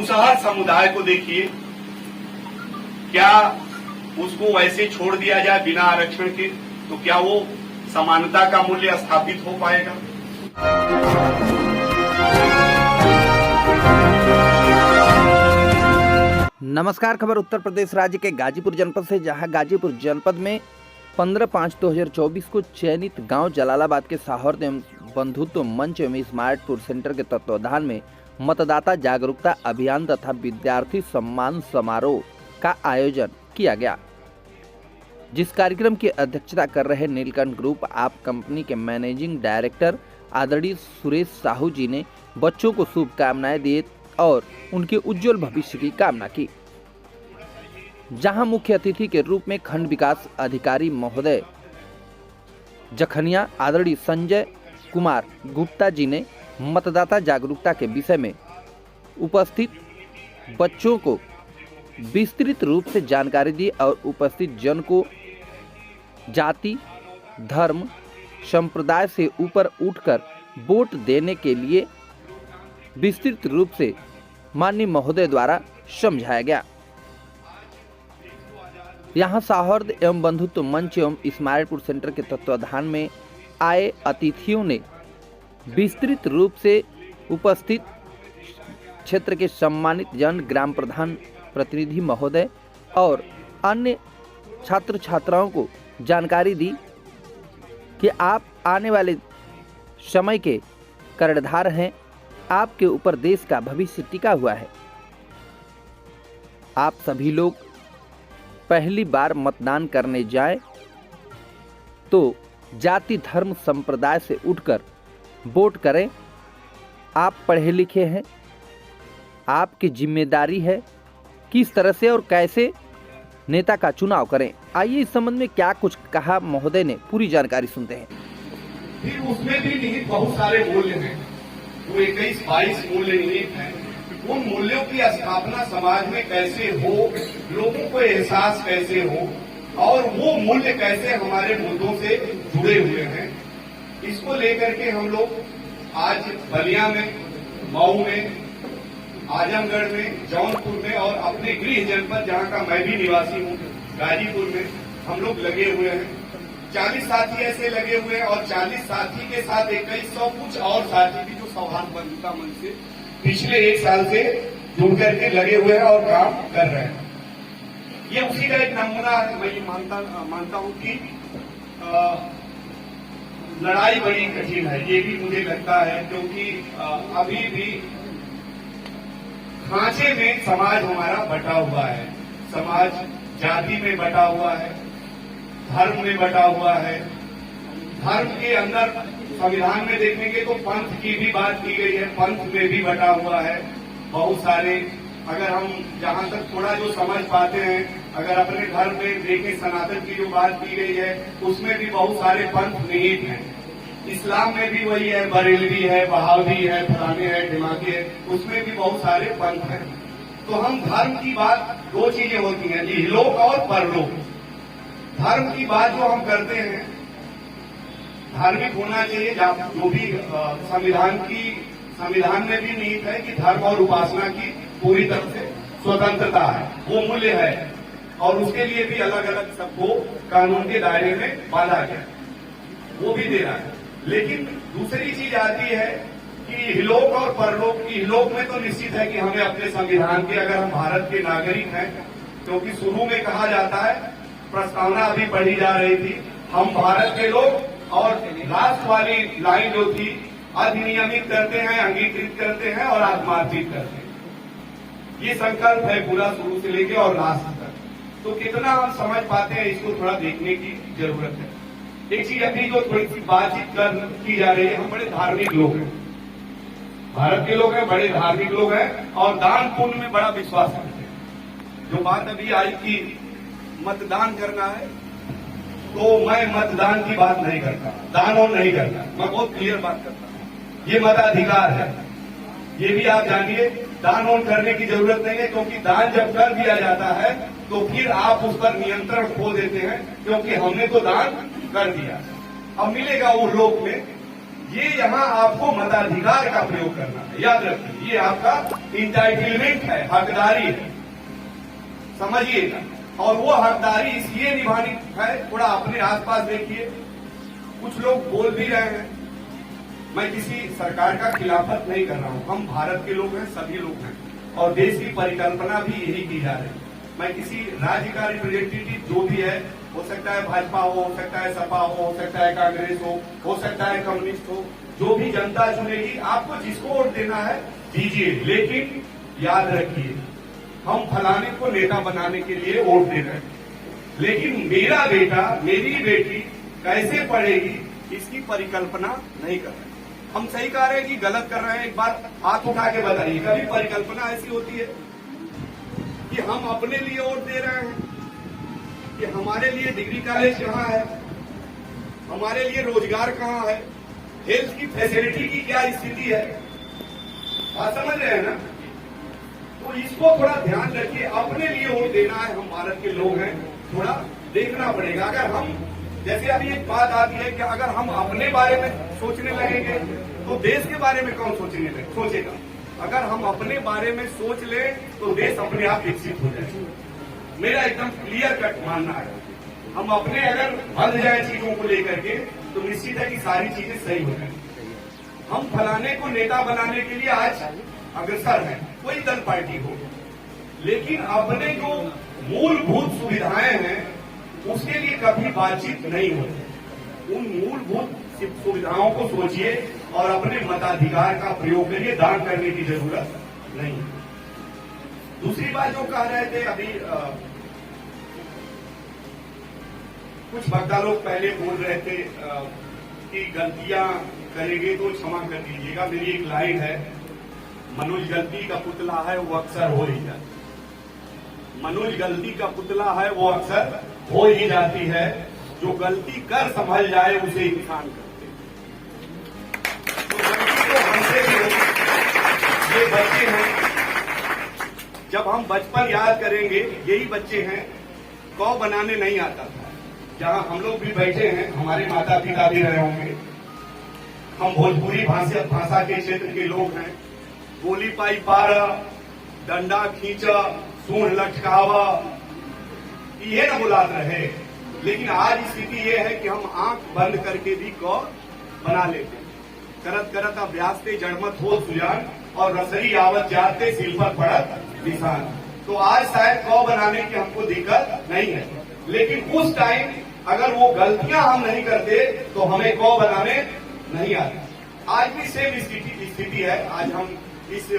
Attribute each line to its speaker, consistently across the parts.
Speaker 1: मुसहर समुदाय को देखिए, क्या उसको वैसे छोड़ दिया जाए बिना आरक्षण के, तो क्या वो समानता का मूल्य स्थापित हो पाएगा?
Speaker 2: नमस्कार। खबर उत्तर प्रदेश राज्य के गाजीपुर जनपद से, जहां गाजीपुर जनपद में 15/5/2024 को चयनित गांव जलालाबाद के सौहार्द एवं बंधुत्व मंच एवं स्मार्टपुर सेंटर के तत्वाधान में मतदाता जागरूकता अभियान तथा विद्यार्थी सम्मान समारोह का आयोजन किया गया, जिस कार्यक्रम की अध्यक्षता कर रहे नीलकंठ ग्रुप आप कंपनी के मैनेजिंग डायरेक्टर आदरणीय सुरेश साहू जी ने बच्चों को शुभकामनाएं दी और उनके उज्जवल भविष्य की कामना की। जहां मुख्य अतिथि के रूप में खंड विकास अधिकारी महोदय जखनिया आदरणीय संजय कुमार गुप्ता जी ने मतदाता जागरूकता के विषय में उपस्थित बच्चों को विस्तृत रूप से जानकारी दी और उपस्थित जन को जाति, धर्म, संप्रदाय से ऊपर उठकर वोट देने के लिए विस्तृत रूप से माननीय महोदय द्वारा समझाया गया। यहां सौहार्द एवं बंधुत्व मंच एवं स्मार्टपुर सेंटर के तत्वाधान में आए अतिथियों ने विस्तृत रूप से उपस्थित क्षेत्र के सम्मानित जन, ग्राम प्रधान, प्रतिनिधि महोदय और अन्य छात्र छात्राओं को जानकारी दी कि आप आने वाले समय के कर्णधार हैं, आपके ऊपर देश का भविष्य टिका हुआ है। आप सभी लोग पहली बार मतदान करने जाएं तो जाति, धर्म, संप्रदाय से उठकर वोट करें। आप पढ़े लिखे हैं, आपकी जिम्मेदारी है किस तरह से और कैसे नेता का चुनाव करें। आइए इस संबंध में क्या कुछ कहा महोदय ने, पूरी जानकारी सुनते हैं।
Speaker 1: फिर उसमें भी निहित बहुत सारे मूल्य हैं, वो 21-22 मूल्य निहित हैं। उन मूल्यों की स्थापना समाज में कैसे हो, लोगों को एहसास कैसे हो और वो मूल्य कैसे हमारे मुद्दों से जुड़े हुए हैं, इसको लेकर के हम लोग आज बलिया में, मऊ में, आजमगढ़ में, जौनपुर में और अपने गृह जनपद जहां का मैं भी निवासी हूं गाजीपुर में हम लोग लगे हुए हैं। 40 साथी ऐसे लगे हुए हैं और 40 साथी के साथ 2100 कुछ और साथी भी जो सौहार्द बंधुता मंच से पिछले 1 साल से जुड़ करके लगे हुए हैं और काम कर रहे हैं। ये उसी का एक नमूना है। मैं ये मानता हूं कि लड़ाई बड़ी कठिन है, ये भी मुझे लगता है, क्योंकि अभी भी खांचे में समाज हमारा बटा हुआ है। समाज जाति में बटा हुआ है, धर्म में बटा हुआ है। धर्म के अंदर संविधान में देखेंगे तो पंथ की भी बात की गई है, पंथ में भी बटा हुआ है बहुत सारे। अगर हम जहां तक थोड़ा जो समझ पाते हैं, अगर अपने घर में देखें, सनातन की जो बात की गई है उसमें भी बहुत सारे पंथ निहित हैं। इस्लाम में भी वही है, बरेलवी है, बहावी है, फलाने है, ढिमाकी है, उसमें भी बहुत सारे पंथ हैं। तो हम धर्म की बात, 2 चीजें होती हैं, इहलोक और परलोक। धर्म की बात जो हम करते हैं, धार्मिक होना चाहिए, जो भी संविधान में भी निहित है कि धर्म और उपासना की पूरी तरह से स्वतंत्रता है, वो मूल्य है और उसके लिए भी अलग अलग सबको कानून के दायरे में बांधा गया, वो भी दे रहा है। लेकिन दूसरी चीज आती है कि इहलोक और परलोक। इहलोक में तो निश्चित है कि हमें अपने संविधान के, अगर हम भारत के नागरिक हैं, क्योंकि शुरू में कहा जाता है, प्रस्तावना अभी पढ़ी जा रही थी, हम भारत के लोग, और लास्ट वाली लाइन जो थी, अधिनियमित करते हैं, अंगीकृत करते हैं और आत्मार्थित करते हैं। ये संकल्प है पूरा शुरू से लेके और लास्ट तक। तो कितना हम समझ पाते हैं, इसको थोड़ा देखने की जरूरत है। एक चीज अभी जो थोड़ी सी बातचीत की जा रही है, हम बड़े धार्मिक लोग हैं, भारत के लोग हैं, बड़े धार्मिक लोग हैं और दान पुण्य में बड़ा विश्वास करते हैं। जो बात अभी आई कि मतदान करना है, तो मैं मतदान की बात नहीं करता, दान और नहीं करता, मैं बहुत क्लियर बात करता हूं। ये मताधिकार है, ये भी आप जानिए। दान और करने की जरूरत नहीं है, क्योंकि दान जब कर दिया जाता है तो फिर आप उस पर नियंत्रण खो देते हैं, क्योंकि हमने तो दान कर दिया। अब मिलेगा वो लोक में ये यहाँ आपको मताधिकार का प्रयोग करना है, याद रखिए। ये आपका इंटाइटलमेंट है, हकदारी है, समझिएगा। और वो हकदारी इसलिए निभानी है, थोड़ा अपने आसपास देखिए, कुछ लोग बोल भी रहे हैं। मैं किसी सरकार का खिलाफत नहीं कर रहा हूं, हम भारत के लोग हैं, सभी लोग हैं, और देश की परिकल्पना भी यही की जा रही है। मैं किसी राज्य का रिप्रेजेंटेटिव जो भी है, हो सकता है भाजपा हो सकता है सपा हो सकता है कांग्रेस हो सकता है कम्युनिस्ट हो, जो भी जनता चुनेगी, आपको जिसको वोट देना है दीजिए, लेकिन याद रखिए हम फलाने को नेता बनाने के लिए वोट दे रहे हैं, लेकिन मेरा बेटा मेरी बेटी कैसे पढ़ेगी इसकी परिकल्पना नहीं कर रहे। हम सही कह रहे हैं कि गलत कर रहे हैं? एक बार हाथ उठा के बताइए, कभी परिकल्पना ऐसी होती है कि हम अपने लिए वोट दे रहे हैं कि हमारे लिए डिग्री कॉलेज कहाँ है, हमारे लिए रोजगार कहाँ है, हेल्थ की फैसिलिटी की क्या स्थिति है? बात समझ रहे हैं ना? तो इसको थोड़ा ध्यान रखिए, अपने लिए वोट देना है, हम भारत के लोग हैं, थोड़ा देखना पड़ेगा। अगर हम, जैसे अभी एक बात आती है कि अगर हम अपने बारे में सोचने लगेंगे तो देश के बारे में कौन सोचेगा? अगर हम अपने बारे में सोच लें तो देश अपने आप विकसित हो जाएगा। मेरा एकदम क्लियर कट मानना है। हम अपने अगर बंध जाए चीजों को लेकर के तो निश्चित है कि सारी चीजें सही हो जाएंगी। हम फलाने को नेता बनाने के लिए आज अग्रसर हैं, कोई दल पार्टी हो, लेकिन अपने जो मूलभूत सुविधाएं हैं उसके लिए कभी बातचीत नहीं होती। उन मूलभूत सुविधाओं को सोचिए और अपने मताधिकार का प्रयोग करिए, दान करने की जरूरत नहीं है। दूसरी बात जो कह रहे थे अभी, कुछ वक्ता लोग पहले बोल रहे थे कि गलतियां करेंगे तो क्षमा कर दीजिएगा। मेरी एक लाइन है, मनोज गलती का पुतला है वो अक्सर हो ही जाती है। मनोज गलती का पुतला है वो अक्सर हो ही जाती है, जो गलती कर संभल जाए उसे इंसान करते हैं। तो गलती तो हमसे भी होगी। ये बच्चे हैं, जब हम बचपन याद करेंगे, यही बच्चे हैं, कौ बनाने नहीं आता था। जहां हम लोग भी बैठे हैं, हमारे माता पिता भी रहे होंगे, हम भोजपुरी भाषा के क्षेत्र के लोग हैं। गोली पाई पारा, डंडा खींचा, सूंड लटकावा, ये न बुलाते रहे। लेकिन आज स्थिति ये है कि हम आंख बंद करके भी क बना लेते हैं। करत करत अभ्यास से जड़मत हो सुजान, और रसरी आवत जाते सिल पर पड़त निशान। तो आज शायद क बनाने की हमको दिक्कत नहीं है, लेकिन उस टाइम अगर वो गलतियां हम नहीं करते तो हमें क बनाने नहीं आते। आज भी सेम स्थिति है। आज हम इस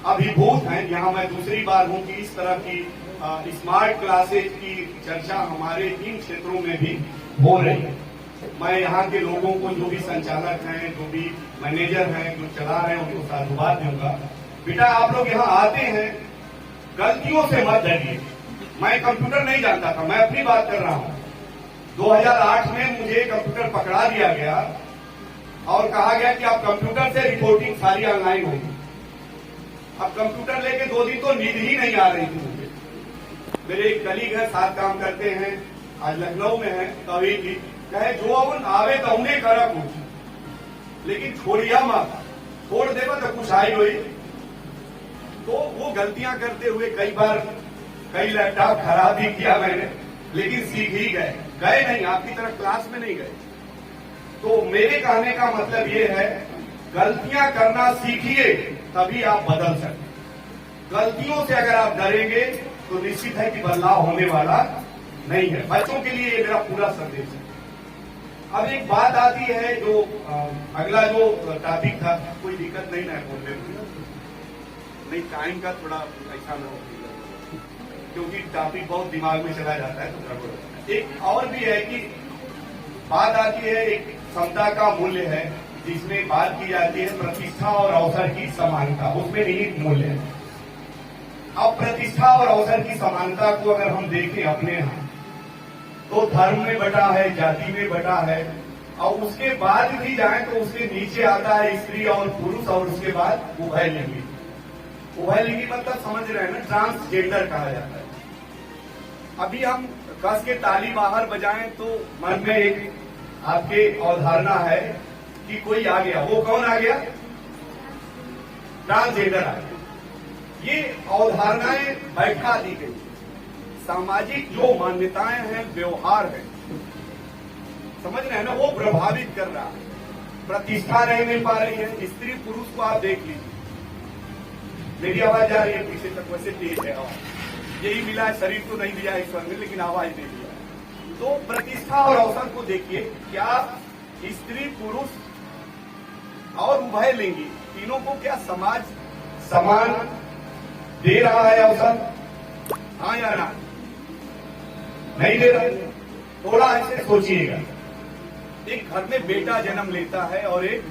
Speaker 1: अभिभूत हैं, यहाँ मैं दूसरी बार हूँ कि इस तरह की स्मार्ट क्लासेज की चर्चा हमारे इन क्षेत्रों में भी हो रही है। मैं यहाँ के लोगों को, जो भी संचालक हैं, जो भी मैनेजर हैं, जो चला रहे हैं, उनको साधुवाद दूंगा। बेटा आप लोग यहाँ आते हैं, गलतियों से मत डरिए। मैं कंप्यूटर नहीं जानता था, मैं अपनी बात कर रहा हूँ। 2008 में मुझे कंप्यूटर पकड़ा दिया गया और कहा गया कि आप कंप्यूटर से रिपोर्टिंग सारी ऑनलाइन होगी। अब कंप्यूटर लेके 2 दिन तो नींद ही नहीं आ रही थी मुझे। मेरे एक कलीग है, साथ काम करते हैं, आज लखनऊ में है, कवि जी, कहे जो अपन आवे तो उन्हें करा कुछ, लेकिन छोड़िया मत, छोड़ देगा तो कुछ आई हुई। तो वो गलतियां करते हुए कई बार कई लैपटॉप खराब भी किया मैंने, लेकिन सीख ही गए नहीं, आपकी तरह क्लास में नहीं गए। तो मेरे कहने का मतलब ये है, गलतियां करना सीखिए, तभी आप बदल सकते। गलतियों से अगर आप डरेंगे तो निश्चित है कि बदलाव होने वाला नहीं है। बच्चों के लिए ये मेरा पूरा संदेश है। अब एक बात आती है, जो अगला जो टॉपिक था, कोई दिक्कत नहीं ना बोलने में, नहीं टाइम का थोड़ा ऐसा न हो, क्योंकि टॉपिक बहुत दिमाग में चला जाता है तो गड़बड़ होता है। एक और भी है कि बात आती है, एक क्षमता का मूल्य है, जिसमें बात की जाती है प्रतिष्ठा और अवसर की समानता, उसमें निहित मूल्य है। अब प्रतिष्ठा और अवसर की समानता को अगर हम देखें अपने यहाँ, तो धर्म में बटा है, जाति में बटा है, और उसके बाद भी जाए तो उसके नीचे आता है स्त्री और पुरुष, और उसके बाद उभयलिंगी। उभयलिंगी मतलब समझ रहे हैं ना, ट्रांसजेंडर कहा जाता है। अभी हम कस के ताली बाहर बजाएं तो मन में एक आपके अवधारणा है कि कोई आ गया, वो कौन आ गया? ट्रांसजेंडर आ गया। ये अवधारणाएं बैठा दी गई। सामाजिक जो मान्यताएं हैं, व्यवहार है, समझ रहे हैं ना, वो प्रभावित कर रहा है। प्रतिष्ठा नहीं मिल पा रही है। स्त्री पुरुष को आप देख लीजिए। मेरी आवाज जा रही है पीछे तक, वैसे तेज है आवाज। यही मिला है, शरीर तो नहीं दिया ईश्वर ने, लेकिन आवाज दे दिया। तो प्रतिष्ठा और अवसर को देखिए, क्या स्त्री पुरुष और उभय लिंगी तीनों को क्या समाज समान दे रहा है अवसर? हाँ या ना? नहीं दे रहा। थोड़ा ऐसे सोचिएगा। एक घर में बेटा जन्म लेता है और एक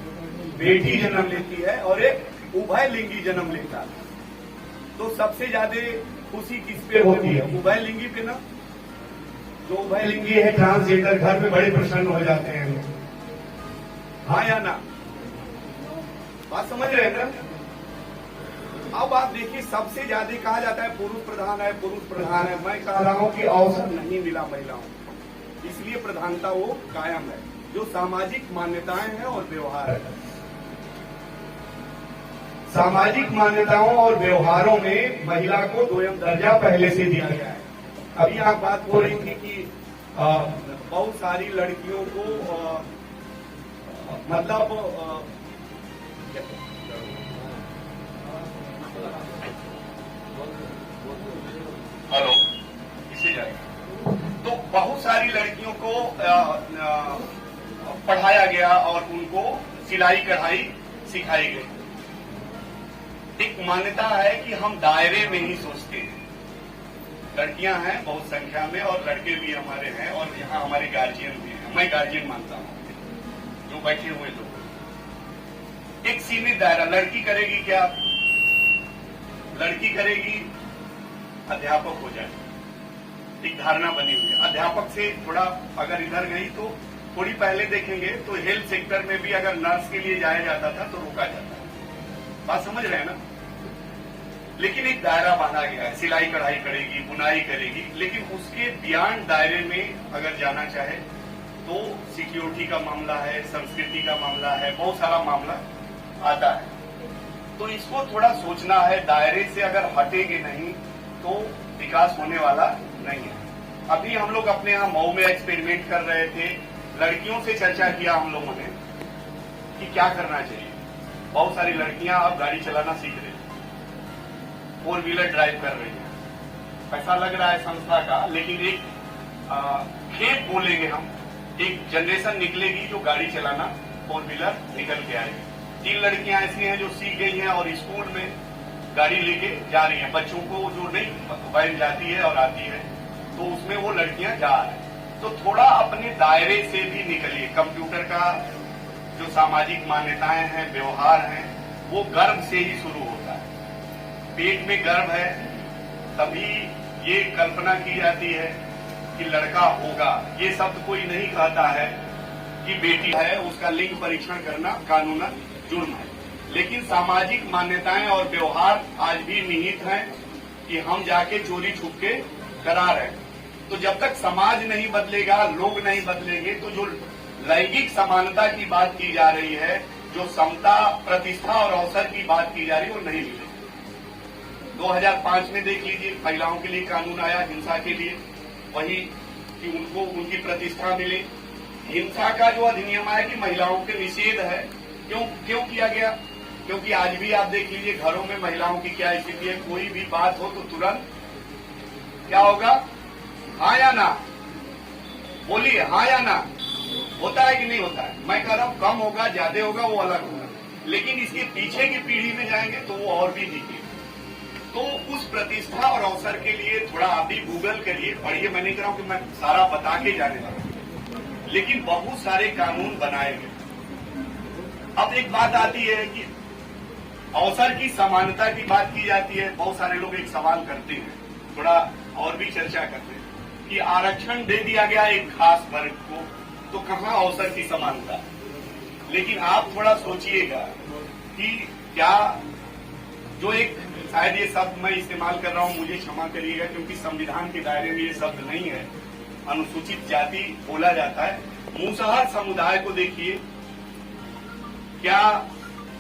Speaker 1: बेटी जन्म लेती है और एक उभय लिंगी जन्म लेता है, तो सबसे ज्यादा खुशी किस पे होती है? उभय लिंगी पे ना। जो उभय लिंगी है, ट्रांसजेंडर, घर में बड़े प्रसन्न हो जाते हैं लोग। हाँ या ना? बात समझ रहे हैं ना? अब आप देखिए, सबसे ज्यादा कहा जाता है पुरुष प्रधान है, पुरुष प्रधान है। मैं कह रहा हूं कि अवसर नहीं मिला महिलाओं को, इसलिए प्रधानता वो कायम है। जो सामाजिक मान्यताएं हैं और व्यवहार है, सामाजिक मान्यताओं और व्यवहारों में महिला को दोयम दर्जा पहले से दिया गया है। अभी आप बात हो रही थी कि बहुत सारी लड़कियों को मतलब हेलो, इसे जाएगा। तो बहुत सारी लड़कियों को पढ़ाया गया और उनको सिलाई कढ़ाई सिखाई गई। एक मान्यता है कि हम दायरे में ही सोचते हैं। लड़कियां हैं बहुत संख्या में और लड़के भी हमारे हैं, और यहाँ हमारे गार्जियन भी हैं। मैं गार्जियन मानता हूँ जो बैठे हुए लोग। एक सीमित दायरा। लड़की करेगी क्या? लड़की करेगी अध्यापक हो जाए, एक धारणा बनी हुई है। अध्यापक से थोड़ा अगर इधर गई तो थोड़ी पहले देखेंगे तो हेल्थ सेक्टर में भी अगर नर्स के लिए जाया जाता था तो रोका जाता है। बात समझ रहे हैं ना? लेकिन एक दायरा बांधा गया है। सिलाई कढ़ाई करेगी, बुनाई करेगी, लेकिन उसके बियॉन्ड दायरे में अगर जाना चाहे तो सिक्योरिटी का मामला है, संस्कृति का मामला है, बहुत सारा मामला आता है। तो इसको थोड़ा सोचना है। दायरे से अगर हटेंगे नहीं तो विकास होने वाला नहीं है। अभी हम लोग अपने यहाँ मऊ में एक्सपेरिमेंट कर रहे थे। लड़कियों से चर्चा किया हम लोगों ने कि क्या करना चाहिए। बहुत सारी लड़कियां अब गाड़ी चलाना सीख रही हैं, 4 व्हीलर ड्राइव कर रही हैं। पैसा लग रहा है संस्था का, लेकिन एक खेप बोलेंगे हम, एक जनरेशन निकलेगी जो गाड़ी चलाना 4 व्हीलर निकल के आएगी। 3 लड़कियां ऐसी हैं जो सीख गई हैं और स्कूल में गाड़ी लेके जा रही हैं। बच्चों को जो नहीं वैन जाती है और आती है, तो उसमें वो लड़कियां जा रही हैं। तो थोड़ा अपने दायरे से भी निकलिए। कंप्यूटर का जो सामाजिक मान्यताएं हैं, व्यवहार हैं, वो गर्भ से ही शुरू होता है। पेट में गर्भ है तभी ये कल्पना की जाती है कि लड़का होगा। ये शब्द कोई नहीं कहता है कि बेटी है, उसका लिंग परीक्षण करना कानूनन जुर्म है। लेकिन सामाजिक मान्यताएं और व्यवहार आज भी निहित हैं कि हम जाके चोरी छुप के करा रहे हैं। तो जब तक समाज नहीं बदलेगा, लोग नहीं बदलेंगे, तो जो लैंगिक समानता की बात की जा रही है, जो समता, प्रतिष्ठा और अवसर की बात की जा रही है, वो नहीं मिलेगी। 2005 में देख लीजिए, महिलाओं के लिए कानून आया हिंसा के लिए, वही कि उनको उनकी प्रतिष्ठा मिले। हिंसा का जो अधिनियम आया कि महिलाओं के निषेध है, क्यों किया गया? क्योंकि आज भी आप देख लीजिए घरों में महिलाओं की क्या स्थिति है। कोई भी बात हो तो तुरंत क्या होगा? हाँ या ना? बोलिए, हाँ या ना? होता है कि नहीं होता है? मैं कह रहा हूं कम होगा, ज्यादा होगा, वो अलग होगा, लेकिन इसके पीछे की पीढ़ी में जाएंगे तो वो और भी दिखेगा। तो उस प्रतिष्ठा और अवसर के लिए थोड़ा आप भी गूगल करिए, पढ़िए। मैं नहीं कह रहा हूं कि मैं सारा बता के जाने लगा, लेकिन बहुत सारे कानून बनाए गए। अब एक बात आती है कि अवसर की समानता की बात की जाती है। बहुत सारे लोग एक सवाल करते हैं, थोड़ा और भी चर्चा करते हैं कि आरक्षण दे दिया गया एक खास वर्ग को, तो कहां अवसर की समानता? लेकिन आप थोड़ा सोचिएगा कि क्या जो एक, शायद ये शब्द मैं इस्तेमाल कर रहा हूं, मुझे क्षमा करिएगा, क्योंकि संविधान के दायरे में ये शब्द नहीं है, अनुसूचित जाति बोला जाता है। मुसहर समुदाय को देखिए, क्या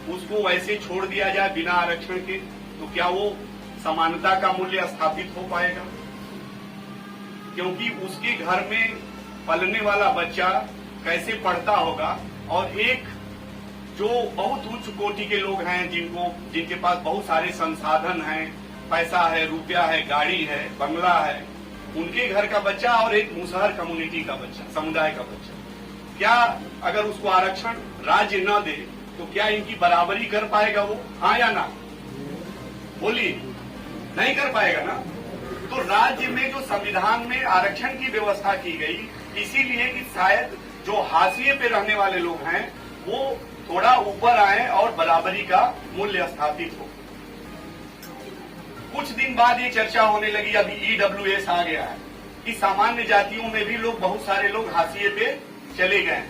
Speaker 1: उसको वैसे छोड़ दिया जाए बिना आरक्षण के, तो क्या वो समानता का मूल्य स्थापित हो पाएगा? क्योंकि उसके घर में पलने वाला बच्चा कैसे पढ़ता होगा, और एक जो बहुत उच्च कोटि के लोग हैं जिनके पास बहुत सारे संसाधन हैं, पैसा है, रुपया है, गाड़ी है, बंगला है, उनके घर का बच्चा और एक मुसहर कम्युनिटी का बच्चा, समुदाय का बच्चा, क्या अगर उसको आरक्षण राज्य न दे तो क्या इनकी बराबरी कर पाएगा वो? हाँ या ना? बोलिए, नहीं कर पाएगा ना। तो राज्य में जो संविधान में आरक्षण की व्यवस्था की गई, इसीलिए कि शायद जो हाशिए पे रहने वाले लोग हैं वो थोड़ा ऊपर आए और बराबरी का मूल्य स्थापित हो। कुछ दिन बाद ये चर्चा होने लगी, अभी ईडब्ल्यूएस आ गया है कि सामान्य जातियों में भी लोग, बहुत सारे लोग हाशिए पे चले गए,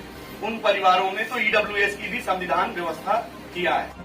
Speaker 1: उन परिवारों में तो ईडब्ल्यूएस की भी संविधान व्यवस्था किया है।